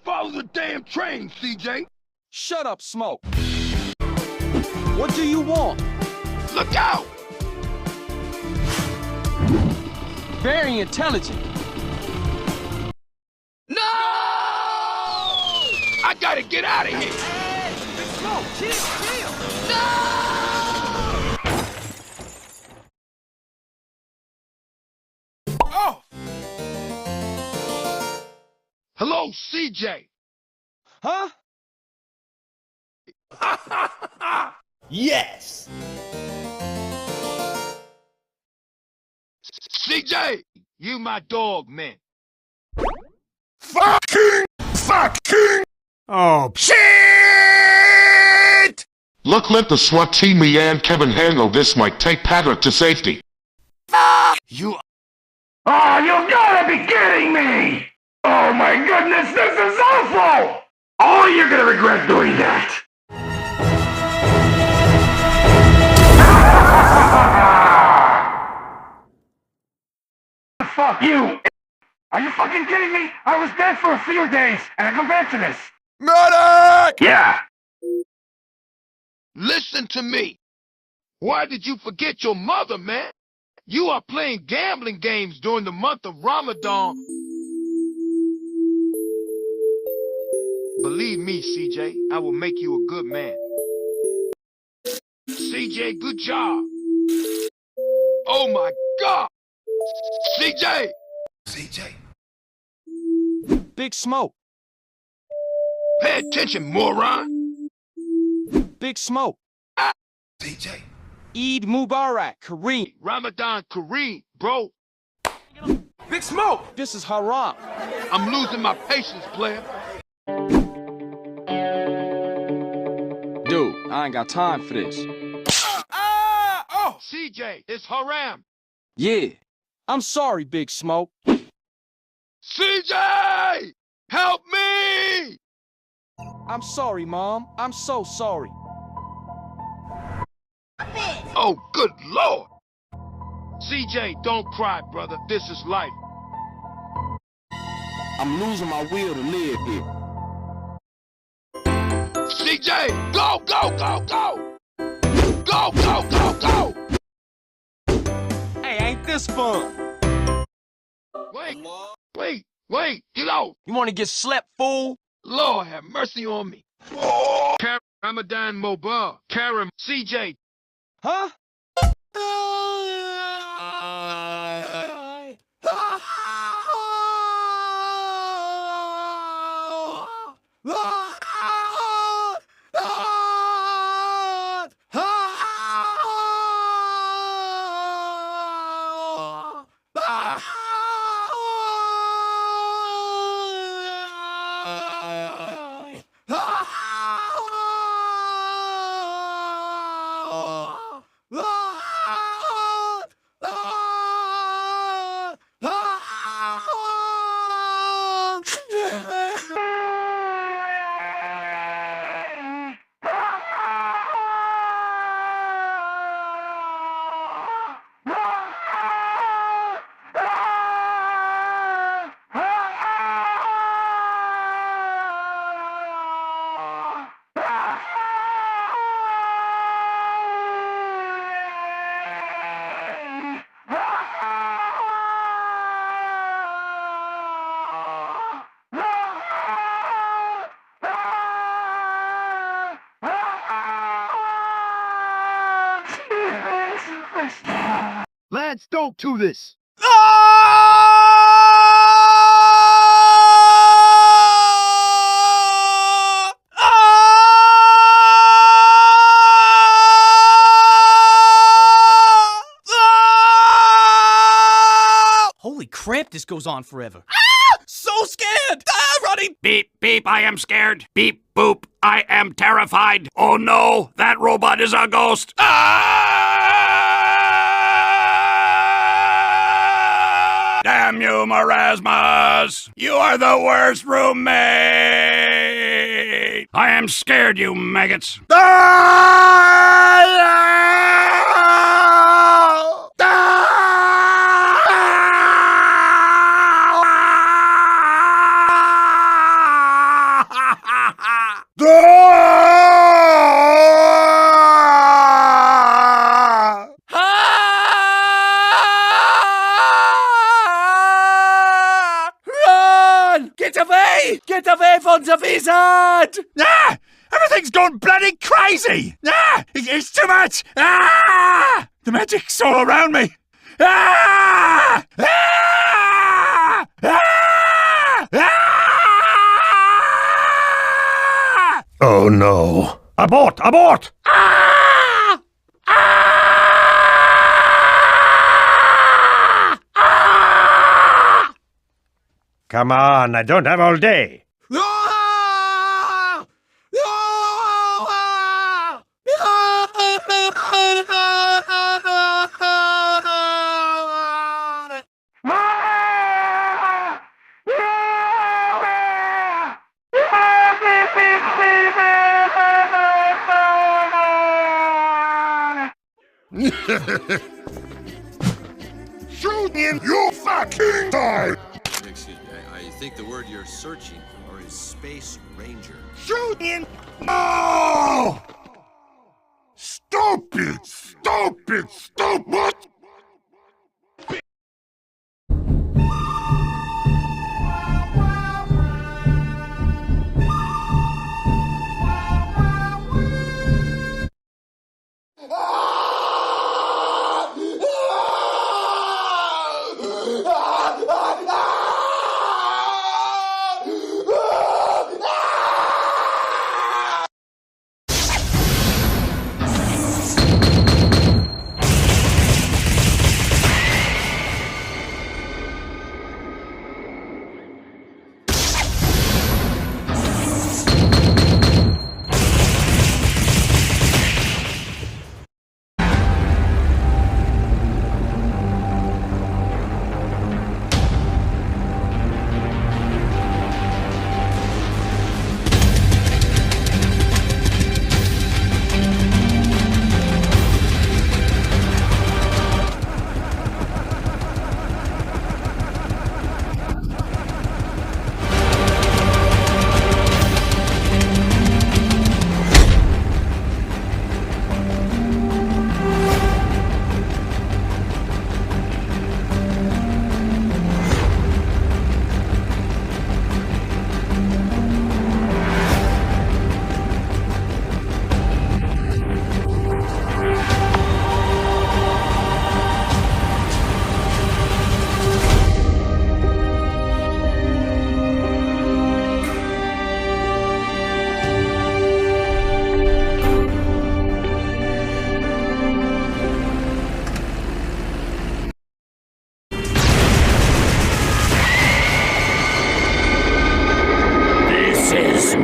follow the damn train, CJ. Shut up, Smoke. What do you want? Look out! Very intelligent. No! I gotta get out of here. Hey, Smoke, chill. No! Oh! Hello, CJ. Huh? Yes! CJ, you my dog, man. Fucking! Oh, shit! Look, let the SWAT team me and Kevin handle this. Might take Patrick to safety. You... Oh, you gotta be kidding me! Oh my goodness, this is awful! Oh, you're gonna regret doing that! Fuck you! Are you fucking kidding me? I was dead for a few days, and I come back to this! Medic! Yeah! Listen to me. Why did you forget your mother, man? You are playing gambling games during the month of Ramadan. Believe me, CJ, I will make you a good man. CJ, good job. Oh my God! CJ! CJ. Big Smoke. Pay attention, moron. Big Smoke. CJ. Eid Mubarak, Kareem. Ramadan Kareem, bro. Big Smoke! This is haram. I'm losing my patience, player. Dude, I ain't got time for this. Oh! CJ, it's haram. Yeah. I'm sorry, Big Smoke. CJ! Help me! I'm sorry, Mom. I'm so sorry. Oh, good Lord! CJ, don't cry, brother. This is life. I'm losing my will to live here. CJ, go, go, go, go! Go, go, go, go! Hey, ain't this fun? Wait, get out! You wanna get slept, fool? Lord have mercy on me. Karim Ramadan Mobile, Karim, CJ. Huh? Lance, don't do this. Holy crap, this goes on forever. So scared! Running! Beep, beep, I am scared. Beep, boop, I am terrified. Oh no, that robot is a ghost. Damn you, Marasmus! You are the worst roommate! I am scared, you maggots. away from the wizard! Ah! Everything's gone bloody crazy! Ah! It's too much! Ah! The magic's all around me! Ah! Ah! Ah! Ah! Oh no. Abort! Abort! Ah! Ah! Ah! Come on, I don't have all day. Shoot him, you fucking die! Excuse me, I think the word you're searching for is Space Ranger. Shoot him! No! Stupid! Stupid! Stupid!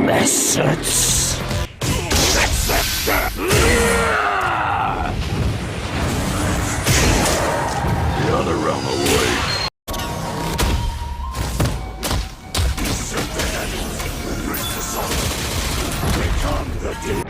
Bastards! The other realm away. Become the deep.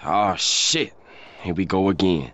Oh shit. Here we go again.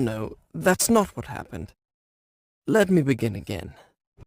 No, that's not what happened. Let me begin again.